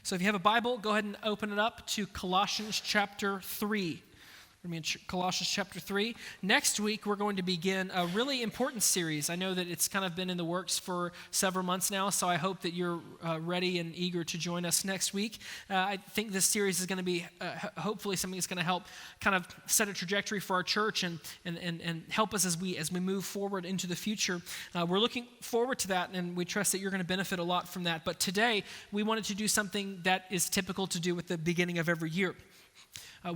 So if you have a Bible, go ahead and open it up to Colossians chapter 3. We're going to be in Colossians chapter 3. Next week, we're going to begin a really important series. I know that it's kind of been in the works for several months now, so I hope that you're ready and eager to join us next week. I think this series is going to be hopefully something that's going to help kind of set a trajectory for our church and help us as we move forward into the future. We're looking forward to that, and we trust that you're going to benefit a lot from that. But today, we wanted to do something that is typical to do with the beginning of every year.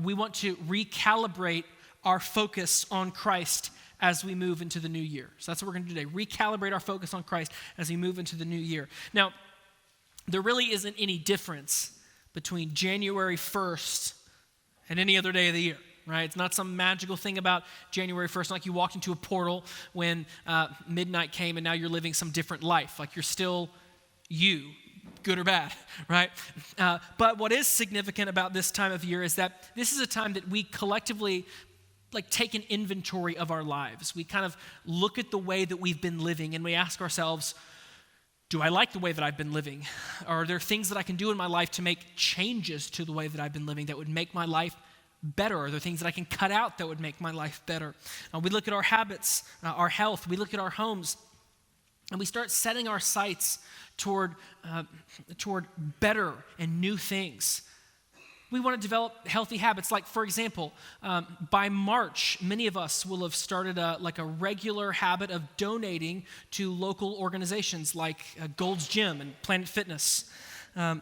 We want to recalibrate our focus on Christ as we move into the new year. So that's what we're going to do today, recalibrate our focus on Christ as we move into the new year. Now, there really isn't any difference between January 1st and any other day of the year, right? It's not some magical thing about January 1st, like you walked into a portal when midnight came and now you're living some different life, like you're still you. Good or bad, right? But what is significant about this time of year is that this is a time that we collectively take an inventory of our lives. We kind of look at the way that we've been living and we ask ourselves, do I like the way that I've been living? Are there things that I can do in my life to make changes to the way that I've been living that would make my life better? Are there things that I can cut out that would make my life better? We look at our habits, our health, we look at our homes, and we start setting our sights toward better and new things. We want to develop healthy habits. Like, for example, by March, many of us will have started a regular habit of donating to local organizations like Gold's Gym and Planet Fitness. I'll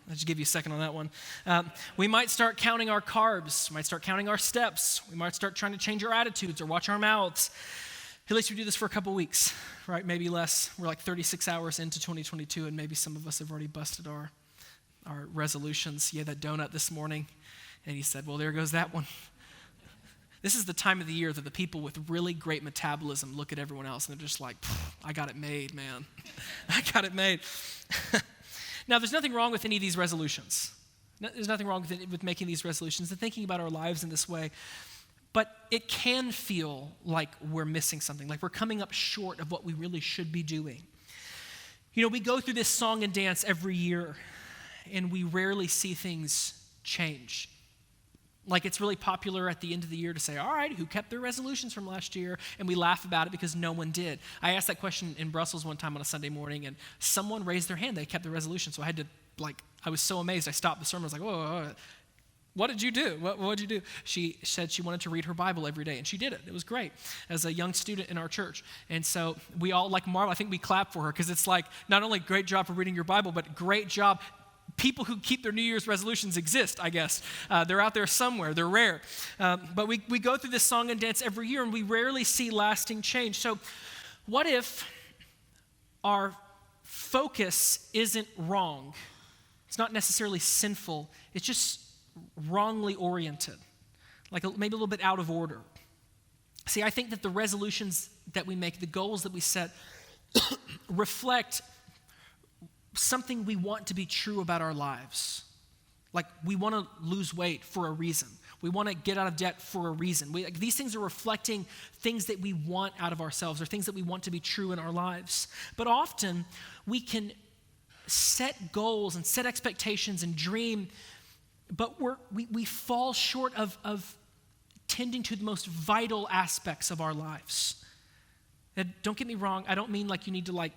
just give you a second on that one. We might start counting our carbs. We might start counting our steps. We might start trying to change our attitudes or watch our mouths. At least we do this for a couple weeks, right? Maybe less. We're like 36 hours into 2022, and maybe some of us have already busted our resolutions. You had that donut this morning, and he said, well, there goes that one. This is the time of the year that the people with really great metabolism look at everyone else, and they're just like, I got it made, man. I got it made. Now, there's nothing wrong with any of these resolutions. There's nothing wrong with making these resolutions and thinking about our lives in this way. But it can feel like we're missing something, like we're coming up short of what we really should be doing. You know, we go through this song and dance every year, and we rarely see things change. Like, it's really popular at the end of the year to say, all right, who kept their resolutions from last year? And we laugh about it because no one did. I asked that question in Brussels one time on a Sunday morning, and someone raised their hand. They kept their resolution. So I had to, I was so amazed. I stopped the sermon. I was like, whoa. What did you do? What did you do? She said she wanted to read her Bible every day, and she did it. It was great as a young student in our church. And so we all marvel. I think we clap for her because it's like not only great job for reading your Bible, but great job. People who keep their New Year's resolutions exist, I guess. They're out there somewhere. They're rare. But we go through this song and dance every year, and we rarely see lasting change. So what if our focus isn't wrong? It's not necessarily sinful. It's just wrongly oriented, maybe a little bit out of order. See, I think that the resolutions that we make, the goals that we set, reflect something we want to be true about our lives. Like, we want to lose weight for a reason. We want to get out of debt for a reason. These things are reflecting things that we want out of ourselves or things that we want to be true in our lives. But often, we can set goals and set expectations and dream, but we fall short of tending to the most vital aspects of our lives. Now, don't get me wrong. I don't mean you need to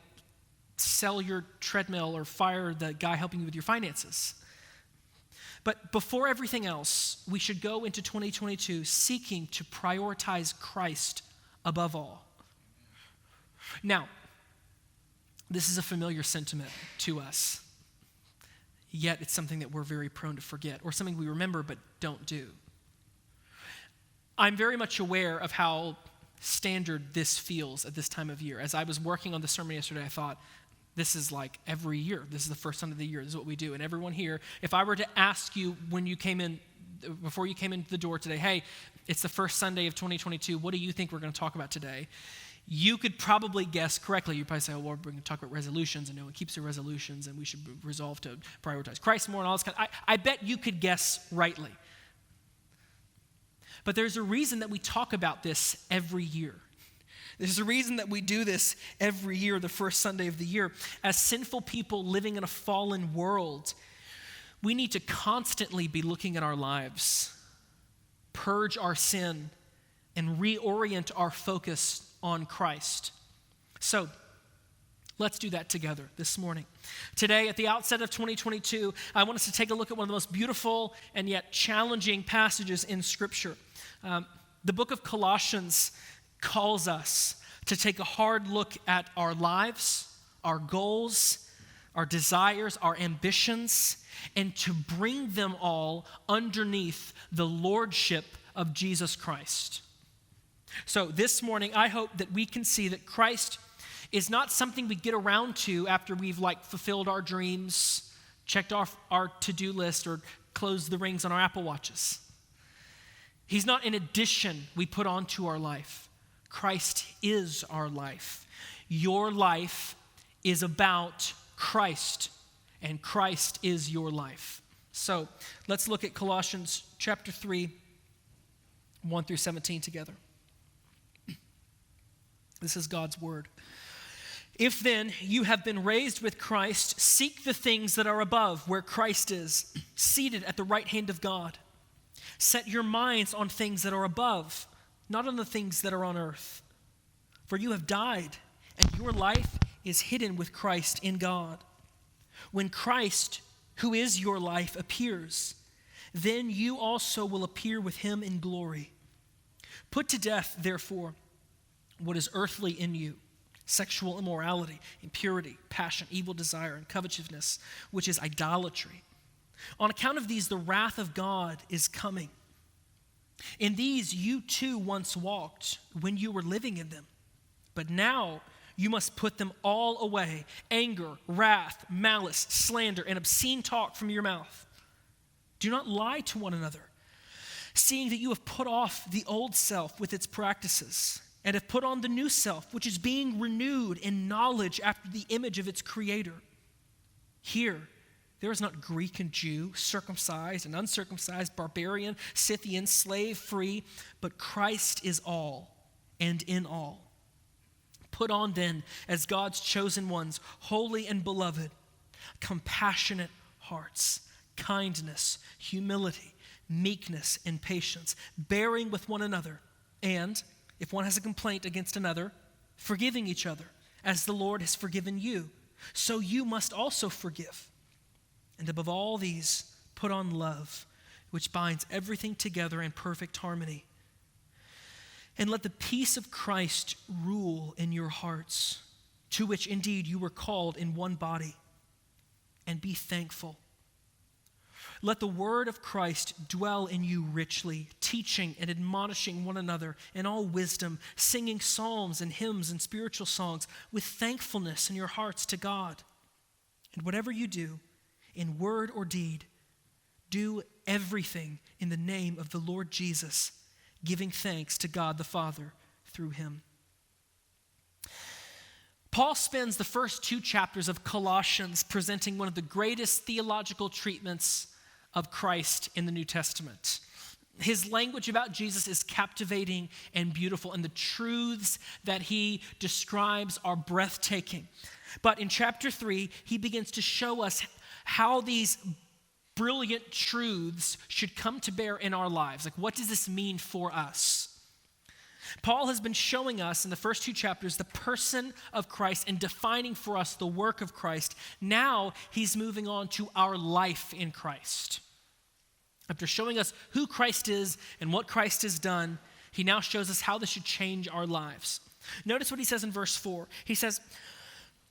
sell your treadmill or fire the guy helping you with your finances. But before everything else, we should go into 2022 seeking to prioritize Christ above all. Now, this is a familiar sentiment to us. Yet it's something that we're very prone to forget, or something we remember but don't do. I'm very much aware of how standard this feels at this time of year. As I was working on the sermon yesterday, I thought, this is like every year. This is the first Sunday of the year. This is what we do. And everyone here, if I were to ask you before you came into the door today, hey, it's the first Sunday of 2022, what do you think we're going to talk about today? You could probably guess correctly. You'd probably say, well, we're going to talk about resolutions, and no one keeps their resolutions, and we should resolve to prioritize Christ more and all this kind of, I bet you could guess rightly. But there's a reason that we talk about this every year. There's a reason that we do this every year, the first Sunday of the year. As sinful people living in a fallen world, we need to constantly be looking at our lives, purge our sin, and reorient our focus on Christ. So, let's do that together this morning. Today, at the outset of 2022, I want us to take a look at one of the most beautiful and yet challenging passages in Scripture. The book of Colossians calls us to take a hard look at our lives, our goals, our desires, our ambitions, and to bring them all underneath the lordship of Jesus Christ. So this morning, I hope that we can see that Christ is not something we get around to after we've fulfilled our dreams, checked off our to-do list, or closed the rings on our Apple Watches. He's not an addition we put onto our life. Christ is our life. Your life is about Christ, and Christ is your life. So let's look at Colossians chapter 3, 1 through 17 together. This is God's word. If then you have been raised with Christ, seek the things that are above, where Christ is, seated at the right hand of God. Set your minds on things that are above, not on the things that are on earth. For you have died, and your life is hidden with Christ in God. When Christ, who is your life, appears, then you also will appear with him in glory. Put to death, therefore, what is earthly in you: sexual immorality, impurity, passion, evil desire, and covetousness, which is idolatry. On account of these, the wrath of God is coming. In these you too once walked when you were living in them. But now you must put them all away: anger, wrath, malice, slander, and obscene talk from your mouth. Do not lie to one another, seeing that you have put off the old self with its practices, and have put on the new self, which is being renewed in knowledge after the image of its creator. Here, there is not Greek and Jew, circumcised and uncircumcised, barbarian, Scythian, slave, free, but Christ is all and in all. Put on then, as God's chosen ones, holy and beloved, compassionate hearts, kindness, humility, meekness, and patience, bearing with one another, and if one has a complaint against another, forgiving each other, as the Lord has forgiven you, so you must also forgive. And above all these, put on love, which binds everything together in perfect harmony. And let the peace of Christ rule in your hearts, to which indeed you were called in one body, and be thankful. Let the word of Christ dwell in you richly, teaching and admonishing one another in all wisdom, singing psalms and hymns and spiritual songs with thankfulness in your hearts to God. And whatever you do, in word or deed, do everything in the name of the Lord Jesus, giving thanks to God the Father through him. Paul spends the first 2 chapters of Colossians presenting one of the greatest theological treatments of Christ in the New Testament. His language about Jesus is captivating and beautiful, and the truths that he describes are breathtaking. But in chapter 3, he begins to show us how these brilliant truths should come to bear in our lives. What does this mean for us? Paul has been showing us in the first 2 chapters the person of Christ and defining for us the work of Christ. Now he's moving on to our life in Christ. After showing us who Christ is and what Christ has done, he now shows us how this should change our lives. Notice what he says in verse 4. He says,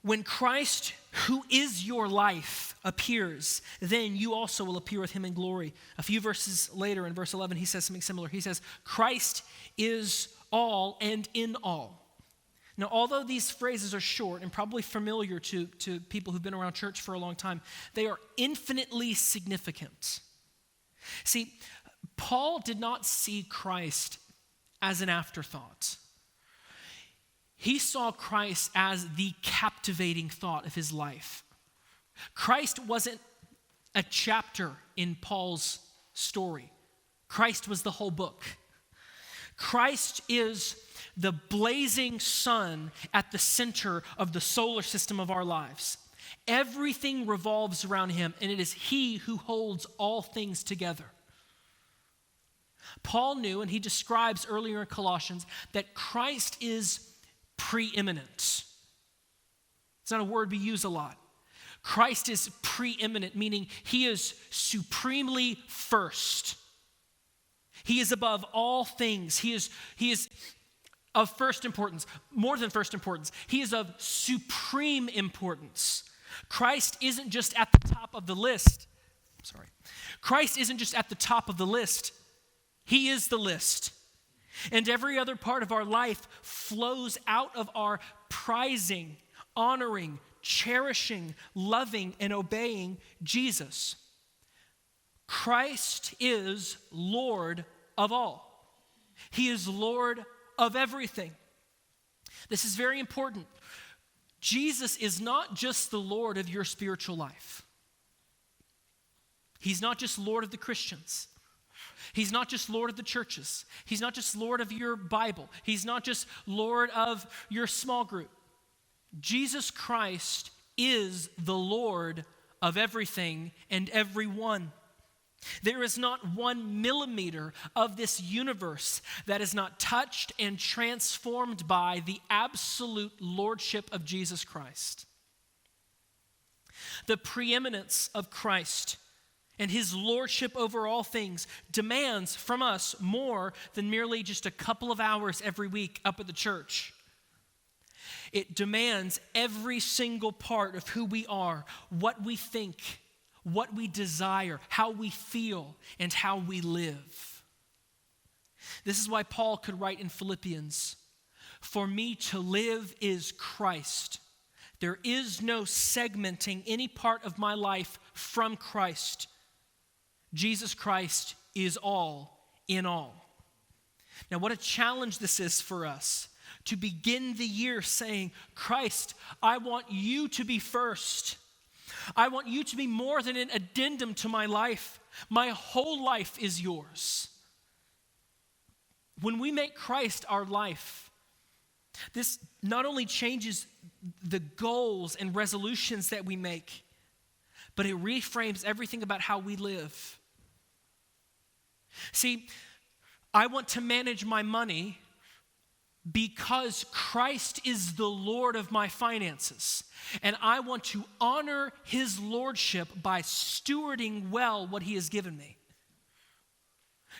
when Christ, who is your life, appears, then you also will appear with him in glory. A few verses later in verse 11, he says something similar. He says, Christ is all and in all. Now, although these phrases are short and probably familiar to people who've been around church for a long time, they are infinitely significant. See, Paul did not see Christ as an afterthought. He saw Christ as the captivating thought of his life. Christ wasn't a chapter in Paul's story. Christ was the whole book. Christ is the blazing sun at the center of the solar system of our lives. Everything revolves around him, and it is he who holds all things together. Paul knew, and he describes earlier in Colossians, that Christ is preeminent. It's not a word we use a lot. Christ is preeminent, meaning he is supremely first. He is above all things. He is of first importance, more than first importance. He is of supreme importance. Christ isn't just at the top of the list. Christ isn't just at the top of the list. He is the list. And every other part of our life flows out of our prizing, honoring, cherishing, loving, and obeying Jesus. Christ is Lord of all. He is Lord of everything. This is very important. Jesus is not just the Lord of your spiritual life. He's not just Lord of the Christians. He's not just Lord of the churches. He's not just Lord of your Bible. He's not just Lord of your small group. Jesus Christ is the Lord of everything and everyone. There is not 1 millimeter of this universe that is not touched and transformed by the absolute lordship of Jesus Christ. The preeminence of Christ and his lordship over all things demands from us more than merely just a couple of hours every week up at the church. It demands every single part of who we are, what we think, what we desire, how we feel, and how we live. This is why Paul could write in Philippians, "For me to live is Christ. There is no segmenting any part of my life from Christ. Jesus Christ is all in all." Now, what a challenge this is for us to begin the year saying, "Christ, I want you to be first. I want you to be more than an addendum to my life. My whole life is yours." When we make Christ our life, this not only changes the goals and resolutions that we make, but it reframes everything about how we live. See, I want to manage my money because Christ is the Lord of my finances. And I want to honor his lordship by stewarding well what he has given me.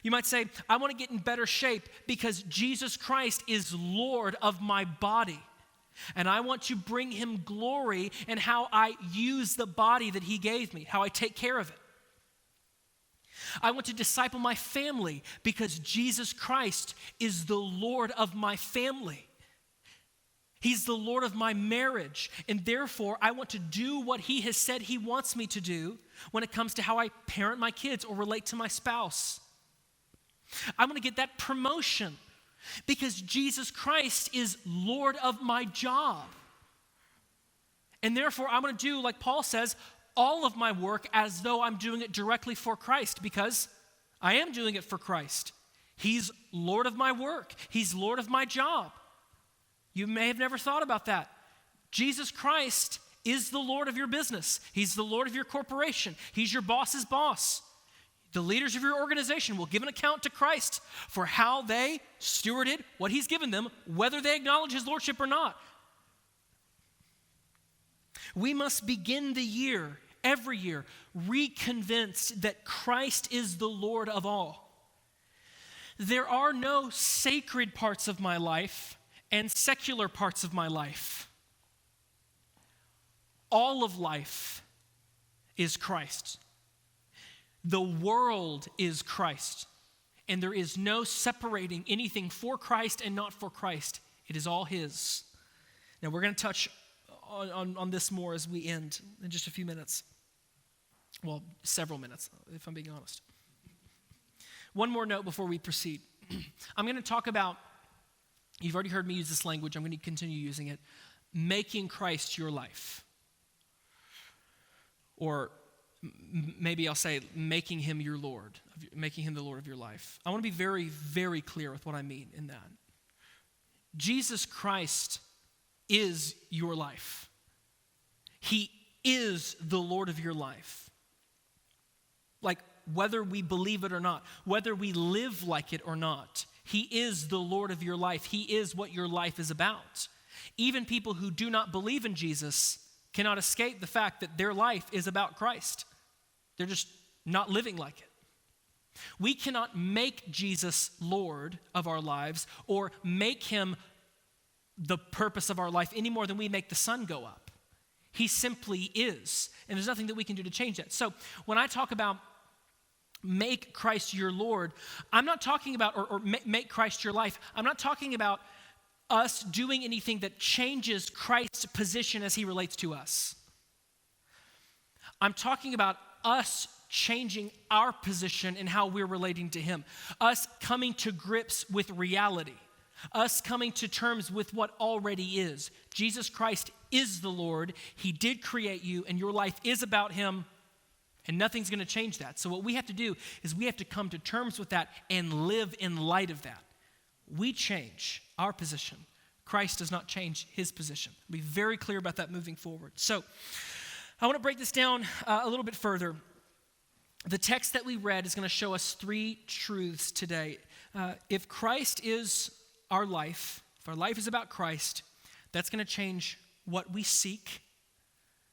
You might say, I want to get in better shape because Jesus Christ is Lord of my body. And I want to bring him glory in how I use the body that he gave me, how I take care of it. I want to disciple my family because Jesus Christ is the Lord of my family. He's the Lord of my marriage, and therefore I want to do what he has said he wants me to do when it comes to how I parent my kids or relate to my spouse. I want to get that promotion because Jesus Christ is Lord of my job. And therefore I want to do, like Paul says, all of my work as though I'm doing it directly for Christ because I am doing it for Christ. He's Lord of my work. He's Lord of my job. You may have never thought about that. Jesus Christ is the Lord of your business. He's the Lord of your corporation. He's your boss's boss. The leaders of your organization will give an account to Christ for how they stewarded what he's given them, whether they acknowledge his lordship or not. We must begin the year, every year, reconvinced that Christ is the Lord of all. There are no sacred parts of my life and secular parts of my life. All of life is Christ. The world is Christ. And there is no separating anything for Christ and not for Christ. It is all his. Now we're going to touch on this more as we end in just a few minutes. Well, several minutes, if I'm being honest. One more note before we proceed. I'm going to talk about, you've already heard me use this language, I'm going to continue using it, making Christ your life. Or maybe I'll say making him your Lord, making him the Lord of your life. I want to be very, very clear with what I mean in that. Jesus Christ is your life. He is the Lord of your life. Like, whether we believe it or not, whether we live like it or not, he is the Lord of your life. He is what your life is about. Even people who do not believe in Jesus cannot escape the fact that their life is about Christ. They're just not living like it. We cannot make Jesus Lord of our lives or make him the purpose of our life any more than we make the sun go up. He simply is, and there's nothing that we can do to change that. So when I talk about make Christ your Lord, I'm not talking about, or make Christ your life, I'm not talking about us doing anything that changes Christ's position as he relates to us. I'm talking about us changing our position in how we're relating to him, us coming to grips with reality, us coming to terms with what already is. Jesus Christ is the Lord. He did create you, and your life is about him, and nothing's going to change that. So what we have to do is we have to come to terms with that and live in light of that. We change our position. Christ does not change his position. I'll be very clear about that moving forward. So I want to break this down a little bit further. The text that we read is going to show us three truths today. If Christ is our life, if our life is about Christ, that's going to change what we seek.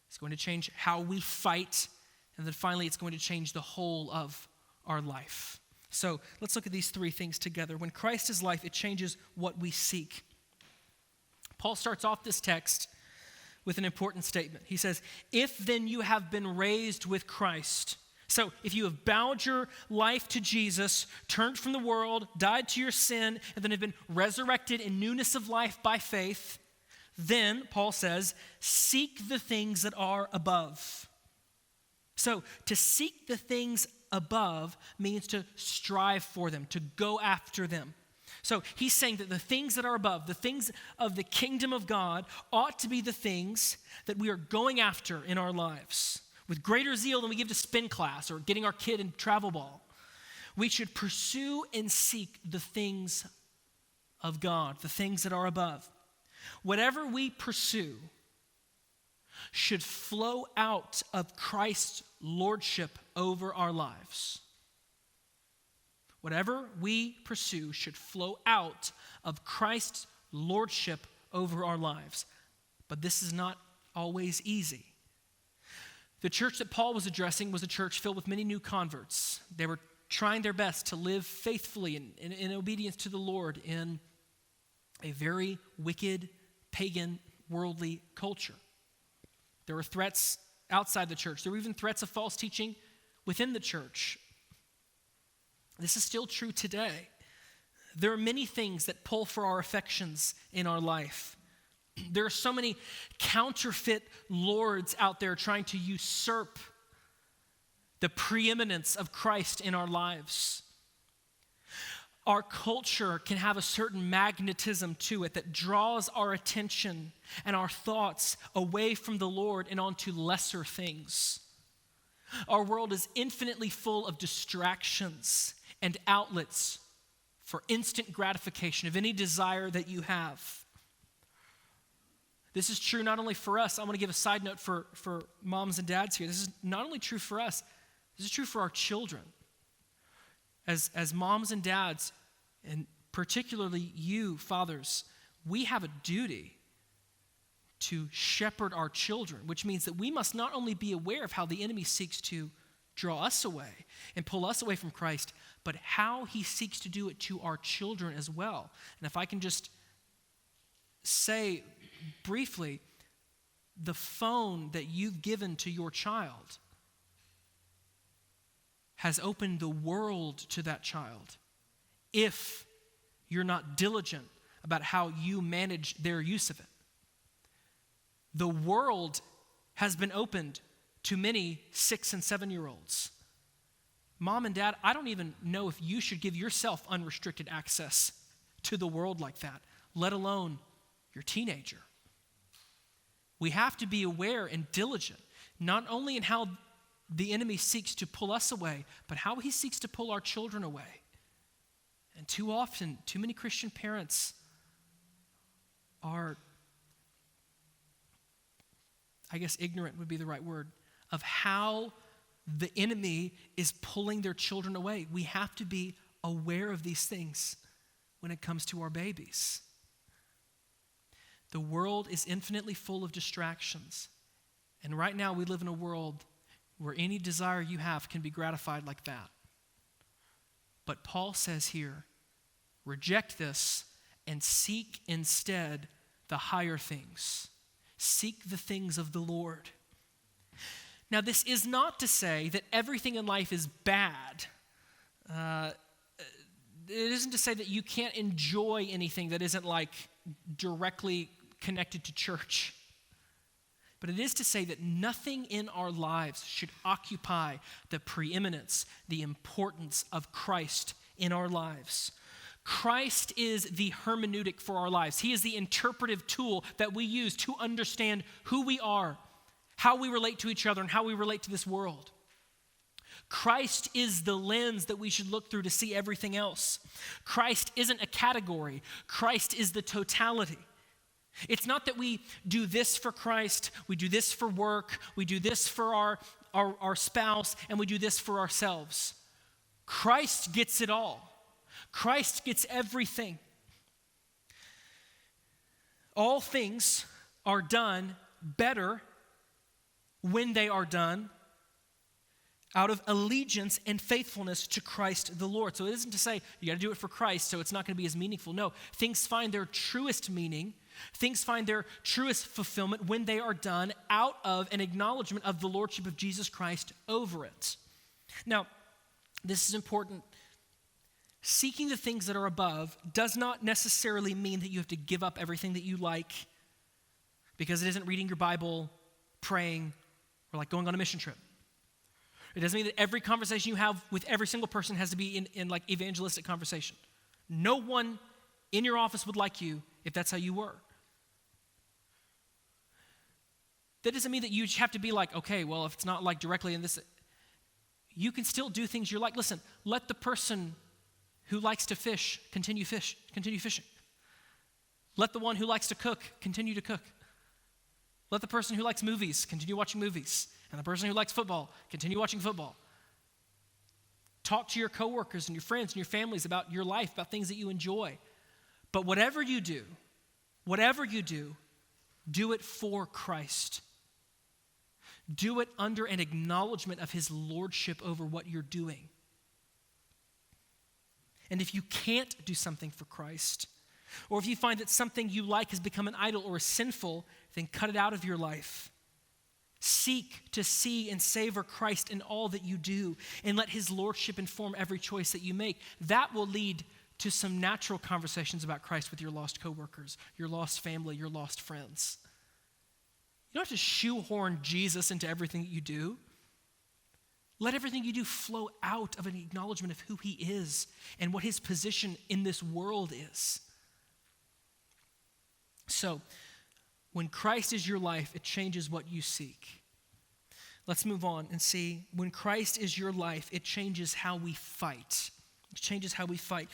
It's going to change how we fight. And then finally, it's going to change the whole of our life. So let's look at these three things together. When Christ is life, it changes what we seek. Paul starts off this text with an important statement. He says, if then you have been raised with Christ. So if you have bowed your life to Jesus, turned from the world, died to your sin, and then have been resurrected in newness of life by faith, then, Paul says, seek the things that are above. So to seek the things above means to strive for them, to go after them. So he's saying that the things that are above, the things of the kingdom of God, ought to be the things that we are going after in our lives with greater zeal than we give to spin class or getting our kid in travel ball. We should pursue and seek the things of God, the things that are above. Whatever we pursue should flow out of Christ's lordship over our lives. Whatever we pursue should flow out of Christ's lordship over our lives. But this is not always easy. The church that Paul was addressing was a church filled with many new converts. They were trying their best to live faithfully in obedience to the Lord in a very wicked, pagan, worldly culture. There were threats outside the church. There were even threats of false teaching within the church. This is still true today. There are many things that pull for our affections in our life. There are so many counterfeit lords out there trying to usurp the preeminence of Christ in our lives. Our culture can have a certain magnetism to it that draws our attention and our thoughts away from the Lord and onto lesser things. Our world is infinitely full of distractions and outlets for instant gratification of any desire that you have. This is true not only for us. I want to give a side note for moms and dads here. This is not only true for us, this is true for our children. As moms and dads, and particularly you, fathers, we have a duty to shepherd our children, which means that we must not only be aware of how the enemy seeks to draw us away and pull us away from Christ, but how he seeks to do it to our children as well. And if I can just say briefly, the phone that you've given to your child has opened the world to that child if you're not diligent about how you manage their use of it. The world has been opened to many 6 and 7-year-olds. Mom and dad, I don't even know if you should give yourself unrestricted access to the world like that, let alone your teenager. We have to be aware and diligent, not only in how the enemy seeks to pull us away, but how he seeks to pull our children away. And too often, too many Christian parents are, I guess ignorant would be the right word, of how the enemy is pulling their children away. We have to be aware of these things when it comes to our babies. The world is infinitely full of distractions. And right now we live in a world where any desire you have can be gratified like that. But Paul says here, reject this and seek instead the higher things. Seek the things of the Lord. Now, this is not to say that everything in life is bad. It isn't to say that you can't enjoy anything that isn't like directly connected to church. But it is to say that nothing in our lives should occupy the preeminence, the importance of Christ in our lives. Christ is the hermeneutic for our lives. He is the interpretive tool that we use to understand who we are, how we relate to each other, and how we relate to this world. Christ is the lens that we should look through to see everything else. Christ isn't a category. Christ is the totality. It's not that we do this for Christ, we do this for work, we do this for our spouse, and we do this for ourselves. Christ gets it all. Christ gets everything. All things are done better when they are done out of allegiance and faithfulness to Christ the Lord. So it isn't to say you got to do it for Christ, so it's not going to be as meaningful. No, things find their truest meaning, things find their truest fulfillment when they are done out of an acknowledgement of the lordship of Jesus Christ over it. Now, this is important. Seeking the things that are above does not necessarily mean that you have to give up everything that you like, because it isn't reading your Bible, praying, or like going on a mission trip. It doesn't mean that every conversation you have with every single person has to be in like evangelistic conversation. No one in your office would like you if that's how you were. That doesn't mean that you have to be like, okay, well, if it's not like directly in this, you can still do things you're like. Listen, let the person who likes to fish continue fishing. Let the one who likes to cook continue to cook. Let the person who likes movies continue watching movies. And the person who likes football, continue watching football. Talk to your coworkers and your friends and your families about your life, about things that you enjoy. But whatever you do, do it for Christ. Do it under an acknowledgement of his lordship over what you're doing. And if you can't do something for Christ, or if you find that something you like has become an idol or is sinful, then cut it out of your life. Seek to see and savor Christ in all that you do, and let his lordship inform every choice that you make. That will lead to some natural conversations about Christ with your lost coworkers, your lost family, your lost friends. You don't have to shoehorn Jesus into everything that you do. Let everything you do flow out of an acknowledgement of who he is and what his position in this world is. So, when Christ is your life, it changes what you seek. Let's move on and see, when Christ is your life, it changes how we fight. It changes how we fight.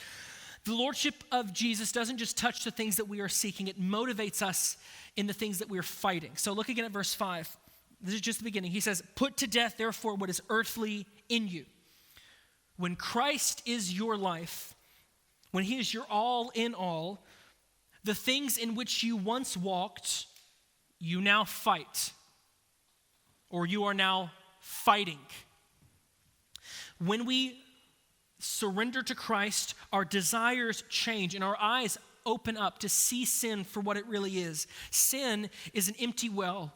The lordship of Jesus doesn't just touch the things that we are seeking, it motivates us in the things that we're fighting. So look again at verse 5. This is just the beginning. He says, put to death, therefore, what is earthly in you. When Christ is your life, when he is your all in all, the things in which you once walked, you now fight, or you are now fighting. When we surrender to Christ, our desires change and our eyes open up to see sin for what it really is. Sin is an empty well.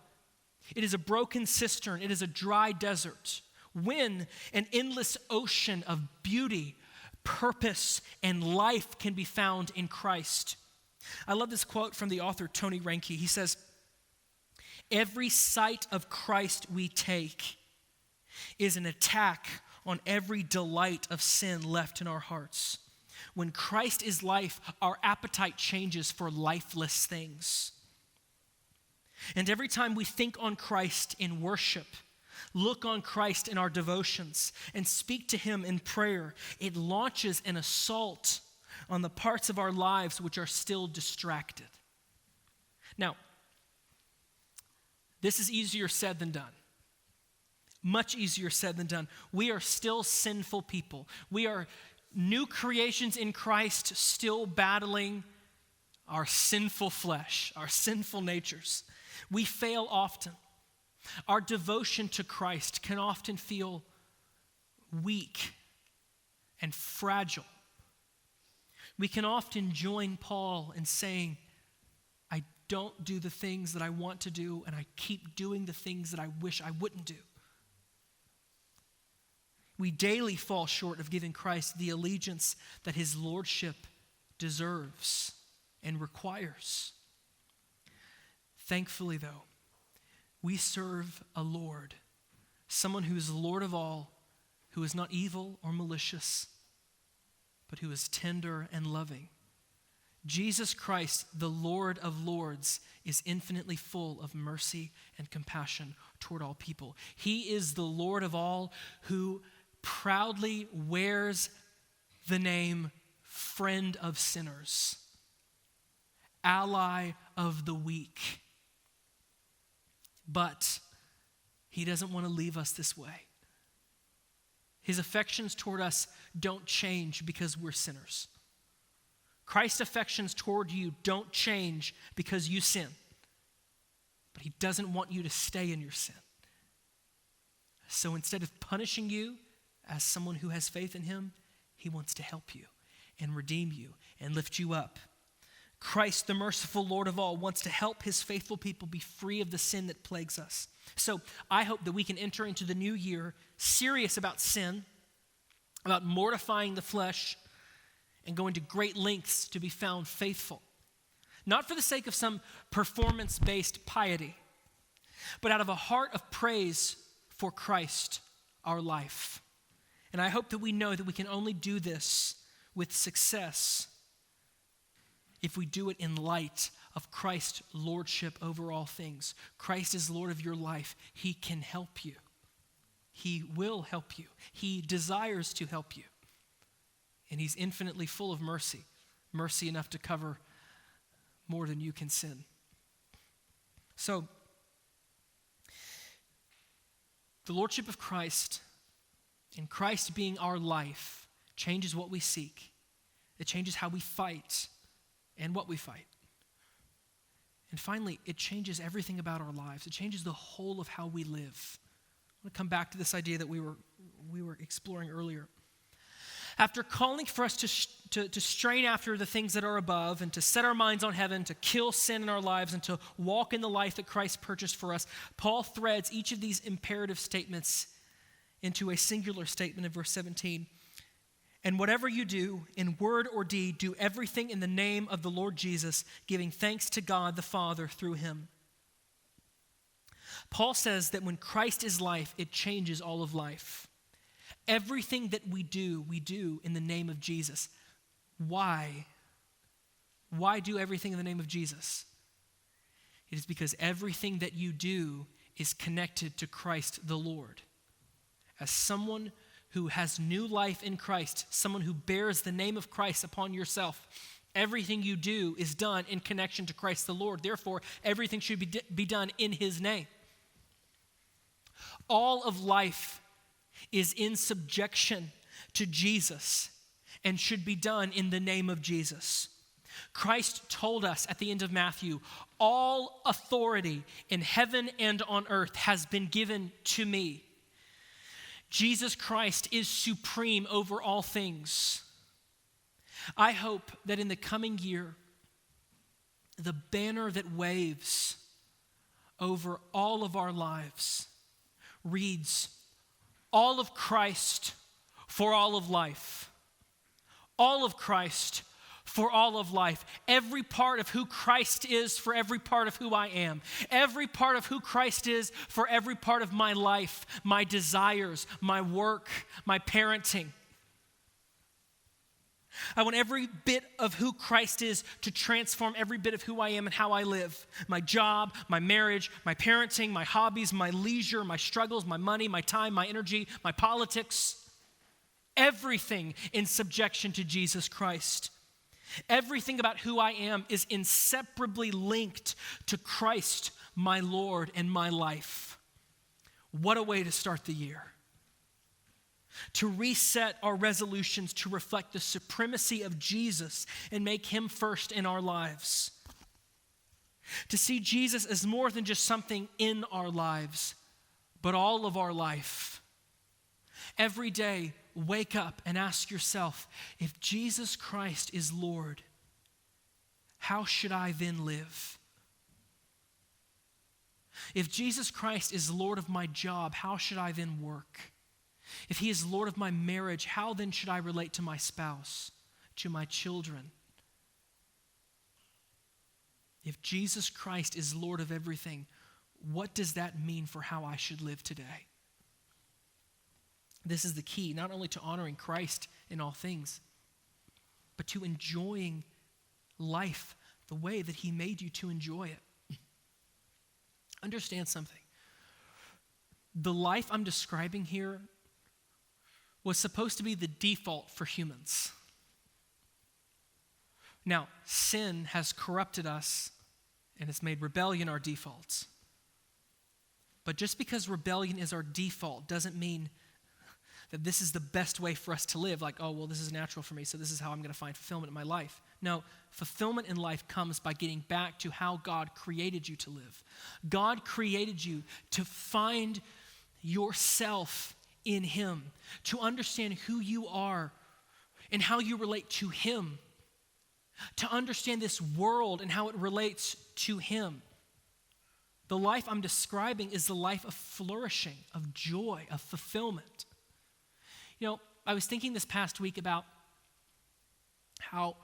It is a broken cistern. It is a dry desert. When an endless ocean of beauty, purpose, and life can be found in Christ. I love this quote from the author Tony Reinke. He says, every sight of Christ we take is an attack on every delight of sin left in our hearts. When Christ is life, our appetite changes for lifeless things. And every time we think on Christ in worship, look on Christ in our devotions, and speak to him in prayer, it launches an assault on the parts of our lives which are still distracted. Now, this is easier said than done. Much easier said than done. We are still sinful people. We are new creations in Christ, still battling our sinful flesh, our sinful natures. We fail often. Our devotion to Christ can often feel weak and fragile. We can often join Paul in saying, I don't do the things that I want to do, and I keep doing the things that I wish I wouldn't do. We daily fall short of giving Christ the allegiance that his lordship deserves and requires. Thankfully, though, we serve a Lord, someone who is Lord of all, who is not evil or malicious, but who is tender and loving. Jesus Christ, the Lord of Lords, is infinitely full of mercy and compassion toward all people. He is the Lord of all who proudly wears the name friend of sinners, ally of the weak. But he doesn't want to leave us this way. His affections toward us don't change because we're sinners. Christ's affections toward you don't change because you sin. But he doesn't want you to stay in your sin. So instead of punishing you as someone who has faith in him, he wants to help you and redeem you and lift you up. Christ, the merciful Lord of all, wants to help his faithful people be free of the sin that plagues us. So I hope that we can enter into the new year serious about sin, about mortifying the flesh, and going to great lengths to be found faithful. Not for the sake of some performance-based piety, but out of a heart of praise for Christ, our life. And I hope that we know that we can only do this with success if we do it in light of Christ's lordship over all things. Christ is Lord of your life. He can help you. He will help you. He desires to help you. And he's infinitely full of mercy, mercy enough to cover more than you can sin. So, the lordship of Christ and Christ being our life changes what we seek. It changes how we fight and what we fight. And finally, it changes everything about our lives. It changes the whole of how we live. I want to come back to this idea that we were exploring earlier. After calling for us to strain after the things that are above and to set our minds on heaven, to kill sin in our lives and to walk in the life that Christ purchased for us, Paul threads each of these imperative statements into a singular statement in verse 17. And whatever you do, in word or deed, do everything in the name of the Lord Jesus, giving thanks to God the Father through him. Paul says that when Christ is life, it changes all of life. Everything that we do in the name of Jesus. Why? Why do everything in the name of Jesus? It is because everything that you do is connected to Christ the Lord. As someone who has new life in Christ, someone who bears the name of Christ upon yourself, everything you do is done in connection to Christ the Lord. Therefore, everything should be done in his name. All of life is in subjection to Jesus and should be done in the name of Jesus. Christ told us at the end of Matthew, all authority in heaven and on earth has been given to me. Jesus Christ is supreme over all things. I hope that in the coming year, the banner that waves over all of our lives reads, all of Christ for all of life. All of Christ for all of life. Every part of who Christ is for every part of who I am. Every part of who Christ is for every part of my life, my desires, my work, my parenting. I want every bit of who Christ is to transform every bit of who I am and how I live. My job, my marriage, my parenting, my hobbies, my leisure, my struggles, my money, my time, my energy, my politics. Everything in subjection to Jesus Christ. Everything about who I am is inseparably linked to Christ, my Lord and my life. What a way to start the year. To reset our resolutions to reflect the supremacy of Jesus and make him first in our lives. To see Jesus as more than just something in our lives, but all of our life. Every day, wake up and ask yourself, if Jesus Christ is Lord, how should I then live? If Jesus Christ is Lord of my job, how should I then work? If he is Lord of my marriage, how then should I relate to my spouse, to my children? If Jesus Christ is Lord of everything, what does that mean for how I should live today? This is the key, not only to honoring Christ in all things, but to enjoying life the way that he made you to enjoy it. Understand something. The life I'm describing here was supposed to be the default for humans. Now, sin has corrupted us and it's made rebellion our default. But just because rebellion is our default doesn't mean that this is the best way for us to live. Like, oh, well, this is natural for me, so this is how I'm going to find fulfillment in my life. No, fulfillment in life comes by getting back to how God created you to live. God created you to find yourself in him, to understand who you are and how you relate to him, to understand this world and how it relates to him. The life I'm describing is the life of flourishing, of joy, of fulfillment. You know, I was thinking this past week about how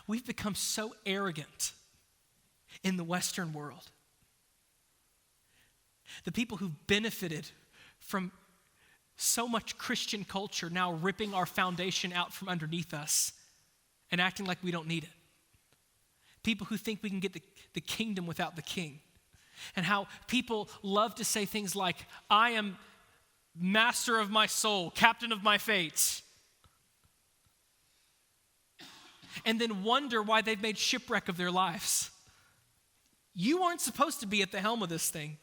we've become so arrogant in the Western world. The people who've benefited from so much Christian culture now ripping our foundation out from underneath us and acting like we don't need it. People who think we can get the kingdom without the king. And how people love to say things like, I am master of my soul, captain of my fate. And then wonder why they've made shipwreck of their lives. You aren't supposed to be at the helm of this thing.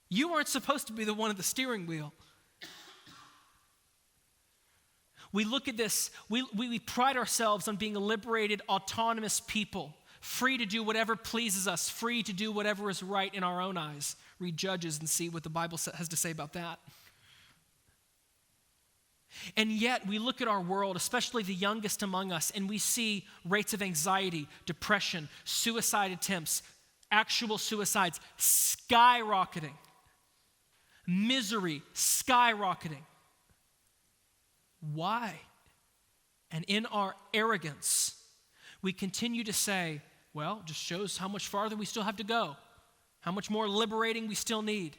You aren't supposed to be the one at the steering wheel. We look at this, we pride ourselves on being a liberated, autonomous people, free to do whatever pleases us, free to do whatever is right in our own eyes. Read Judges and see what the Bible has to say about that. And yet we look at our world, especially the youngest among us, and we see rates of anxiety, depression, suicide attempts, actual suicides skyrocketing. Misery skyrocketing. Why? And in our arrogance, we continue to say, well, it just shows how much farther we still have to go, how much more liberating we still need.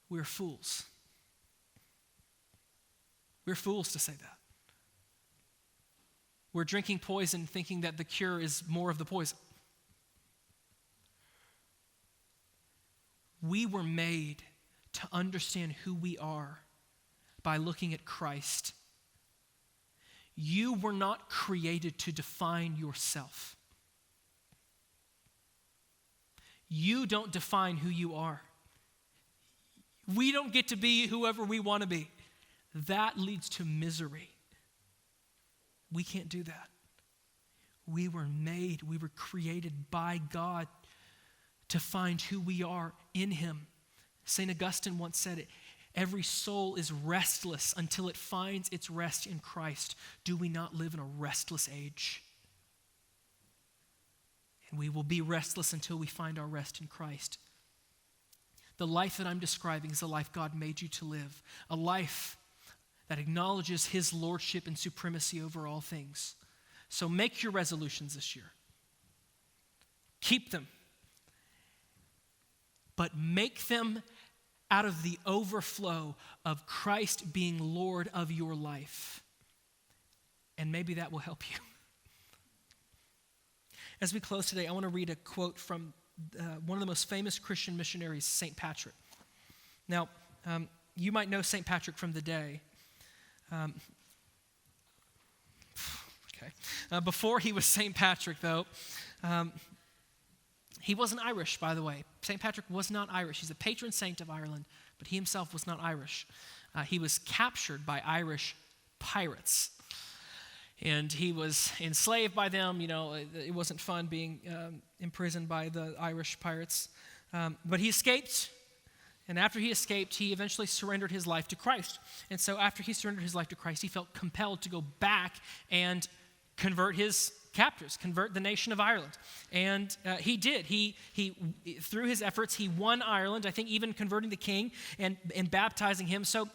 We're fools. We're fools to say that. We're drinking poison thinking that the cure is more of the poison. We were made to understand who we are by looking at Christ. You were not created to define yourself. You don't define who you are. We don't get to be whoever we want to be. That leads to misery. We can't do that. We were made, we were created by God to find who we are in him. St. Augustine once said it, every soul is restless until it finds its rest in Christ. Do we not live in a restless age? And we will be restless until we find our rest in Christ. The life that I'm describing is the life God made you to live, a life that acknowledges his lordship and supremacy over all things. So make your resolutions this year. Keep them. But make them out of the overflow of Christ being Lord of your life. And maybe that will help you. As we close today, I want to read a quote from one of the most famous Christian missionaries, St. Patrick. Now, you might know St. Patrick from the day. Okay. Before he was St. Patrick, though, he wasn't Irish, by the way. St. Patrick was not Irish. He's a patron saint of Ireland, but he himself was not Irish. He was captured by Irish pirates, and he was enslaved by them. It wasn't fun being imprisoned by the Irish pirates, but he escaped. And after he escaped, he eventually surrendered his life to Christ. And so after he surrendered his life to Christ, he felt compelled to go back and convert his captors, convert the nation of Ireland. And he did. He through his efforts, he won Ireland, I think even converting the king and baptizing him. So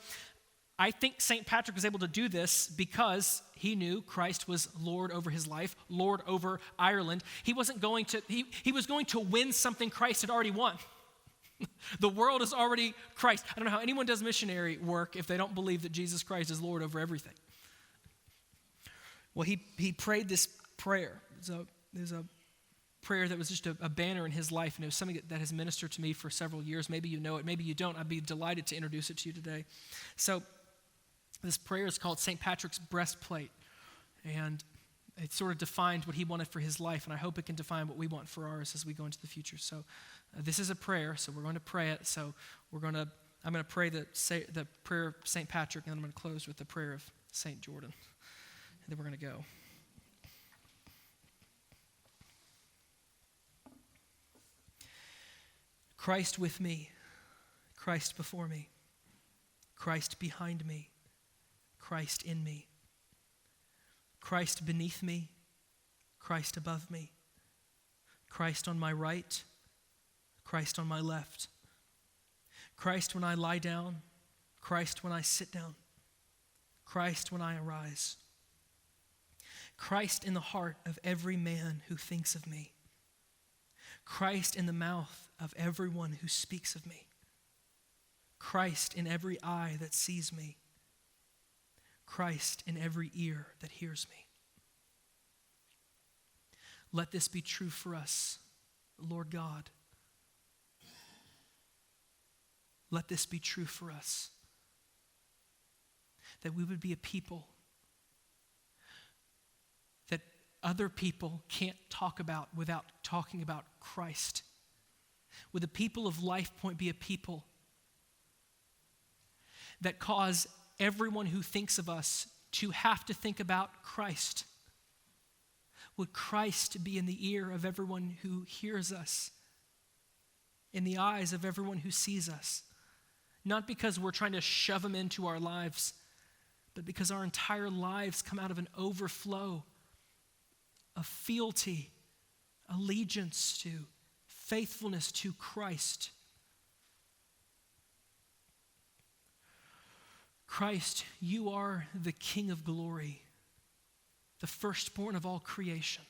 I think St. Patrick was able to do this because he knew Christ was Lord over his life, Lord over Ireland. He was going to win something Christ had already won. The world is already Christ. I don't know how anyone does missionary work if they don't believe that Jesus Christ is Lord over everything. Well, he prayed this prayer. There's a prayer that was just a banner in his life, and it was something that has ministered to me for several years. Maybe you know it, maybe you don't. I'd be delighted to introduce it to you today. So this prayer is called St. Patrick's Breastplate, and it sort of defined what he wanted for his life, and I hope it can define what we want for ours as we go into the future. So this is a prayer, so we're going to pray it. So I'm going to pray the prayer of St. Patrick, and then I'm going to close with the prayer of St. Jordan, and then we're going to go. Christ with me, Christ before me, Christ behind me, Christ in me, Christ beneath me, Christ above me, Christ on my right, Christ on my left, Christ when I lie down, Christ when I sit down, Christ when I arise, Christ in the heart of every man who thinks of me, Christ in the mouth of everyone who speaks of me, Christ in every eye that sees me, Christ in every ear that hears me. Let this be true for us, Lord God. Let this be true for us, that we would be a people that other people can't talk about without talking about Christ. Would the people of LifePoint be a people that cause everyone who thinks of us to have to think about Christ? Would Christ be in the ear of everyone who hears us, in the eyes of everyone who sees us? Not because we're trying to shove him into our lives, but because our entire lives come out of an overflow of fealty, allegiance to, faithfulness to Christ. Christ, you are the King of glory, the firstborn of all creation.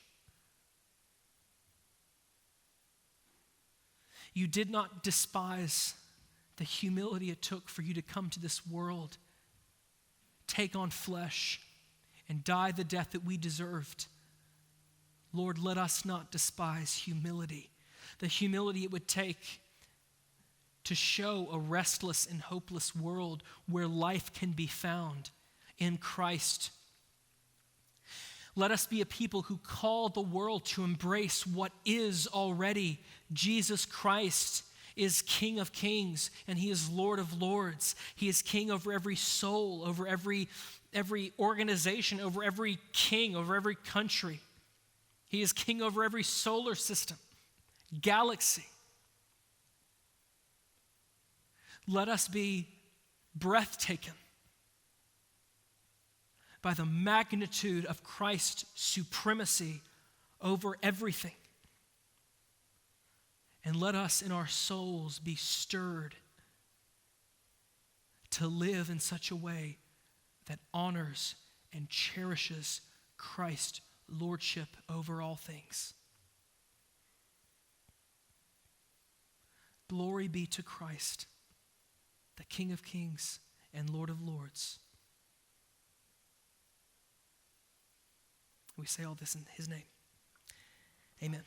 You did not despise the humility it took for you to come to this world, take on flesh, and die the death that we deserved. Lord, let us not despise humility, the humility it would take to show a restless and hopeless world where life can be found in Christ. Let us be a people who call the world to embrace what is already. Jesus Christ is King of kings, and he is Lord of lords. He is king over every soul, over every organization, over every king, over every country. He is king over every solar system, galaxy. Let us be breathtaken by the magnitude of Christ's supremacy over everything. And let us in our souls be stirred to live in such a way that honors and cherishes Christ's lordship over all things. Glory be to Christ, the King of kings and Lord of lords. We say all this in his name. Amen.